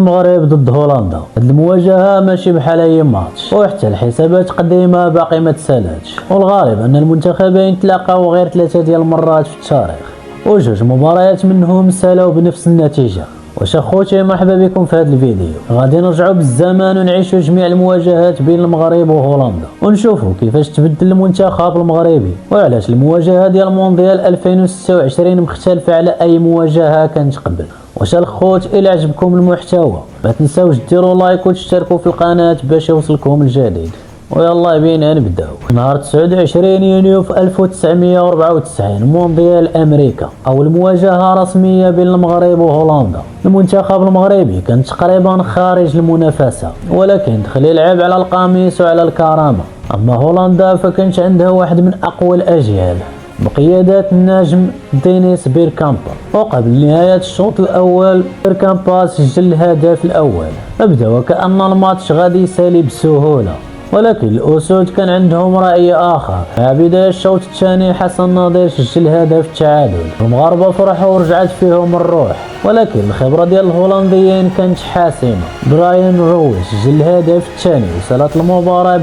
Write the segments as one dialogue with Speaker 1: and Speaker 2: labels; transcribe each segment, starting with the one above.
Speaker 1: المغرب ضد هولندا. هاد المواجهه ماشي بحال اي ماتش، وحتى الحسابات قديمه باقي ما تسالاتش، والغالب ان المنتخبين تلاقاو غير 3 ديال المرات في التاريخ، وجوج مباريات منهم سالاو بنفس النتيجه. واش اخوتي، مرحبا بكم في هذا الفيديو. غادي نرجعوا بالزمان ونعيشوا جميع المواجهات بين المغرب وهولندا، ونشوفوا كيفاش تبدل المنتخب المغربي، وعلاش المواجهه ديال المونديال 2026 مختلفه على اي مواجهه كانت قبل. واش الخوت، الى عجبكم المحتوى ما تنساوش ديروا لايك وتشتركوا في القناه باش يوصلكم الجديد. ويلا بينا نبداو. نهار 29 يونيو في 1994 مونديال امريكا، اول مواجهه رسميه بين المغرب وهولندا. المنتخب المغربي كان تقريبا خارج المنافسه، ولكن دخل يلعب على القميص وعلى الكرامه. اما هولندا فكانت عندها واحد من اقوى الاجيال بقيادة النجم دينيس بيركامبا، وقبل نهاية الشوط الأول بيركامبا سجل الهدف الأول. أبدا وكأن الماتش غادي يسالي بسهولة، ولكن الأسود كان عندهم رأي آخر. مع بداية الشوط الثاني حسن ناظر سجل هدف التعادل، المغاربة فرحوا ورجعت فيهم الروح، ولكن الخبرة ديال الهولنديين كانت حاسمة. براين روي سجل الهدف الثاني وصلت المباراة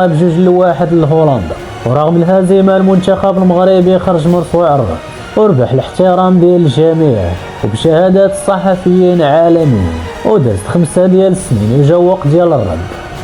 Speaker 1: بجوج لواحد لهولندا. ورغم الهزيمة المنتخب المغربي خرج مرفوع الراس وربح الاحترام ديال الجميع وبشهادات الصحفيين عالميين، ودازت 5 ديال السنين وجا وقت ديال الرد.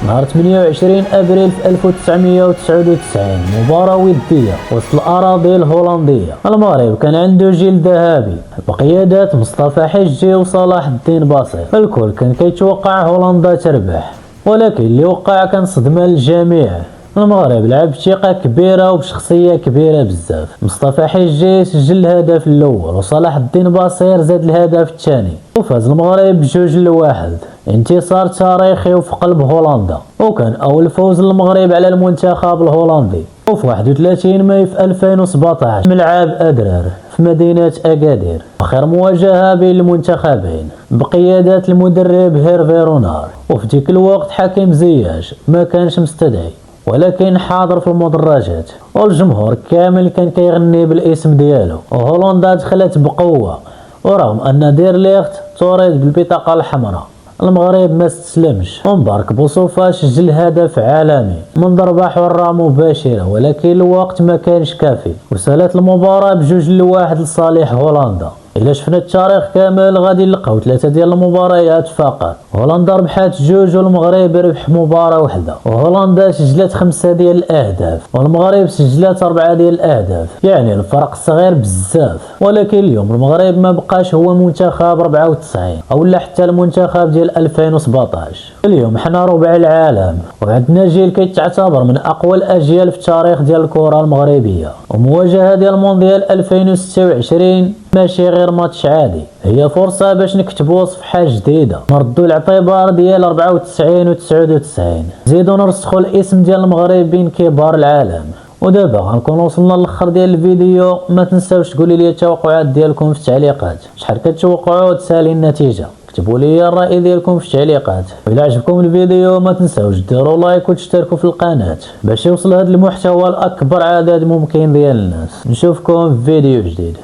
Speaker 1: نهار 28 ابريل في 1999 مباراة ودية وسط الاراضي الهولندية. المغرب كان عنده جيل ذهبي بقيادة مصطفى حجي وصلاح الدين باصير. الكل كان كيتوقع هولندا تربح، ولكن اللي وقع كان صدمة للجميع. المغرب لعب بثقة كبيرة وبشخصية كبيرة بزاف. مصطفى حجي سجل الهدف الأول وصلاح الدين باصير زاد الهدف الثاني، وفاز المغرب بجوج لواحد. انتصار تاريخي وفي قلب هولندا، وكان أول فوز للمغرب على المنتخب الهولندي. وفي 31 ماي في 2017 ملعب أدرار في مدينة أكادير، آخر مواجهة بين المنتخبين بقيادة المدرب هيرفي رونار. وفي ديك الوقت حكيم زياش ما كانش مستدعي، ولكن حاضر في المدرجات، والجمهور كامل كان كيغني بالاسم ديالو. وهولندا دخلت بقوة، ورغم ان ديرليخت طرد بالبطاقة الحمراء المغرب ما استسلمش، ومبارك بوصوفا سجل هدف عالمي من ضربة حرة مباشرة، ولكن الوقت ما كانش كافي وسالت المباراة بجوج لواحد لصالح هولندا. إلا شفنا التاريخ كامل غادي نلقاو 3 ديال المباريات فقط. هولندا ربحات 2 والمغرب ربح مباراة وحدة، وهولندا سجلت 5 ديال الأهداف والمغرب سجلت 4 ديال الأهداف، يعني الفرق صغير بزاف. ولكن اليوم المغرب ما بقاش هو منتخب 94 أو حتى المنتخب ديال 2017. اليوم حنا ربع العالم، وعندنا جيل كيتعتبر من أقوى الأجيال في التاريخ ديال الكرة المغربية. ومواجهة ديال المونديال 2026 ماشي غير ماتش عادي، هي فرصة باش نكتبوا صفحة جديدة، نردوا الاعتبار ديال 94 و 99، نزيدو نرسخوا الاسم ديال المغرب بين كبار العالم. ودابا غنكون وصلنا للاخر ديال الفيديو. ما تنساوش تقولوا لي التوقعات ديالكم في التعليقات، شحال كتوقعوا تسالي النتيجة، كتبوا لي الراي ديالكم في التعليقات. الى عجبكم الفيديو ما تنساوش ديروا لايك وتشتركوا في القناه باش يوصل هذا المحتوى لاكبر عدد ممكن ديال الناس. نشوفكم في فيديو جديد.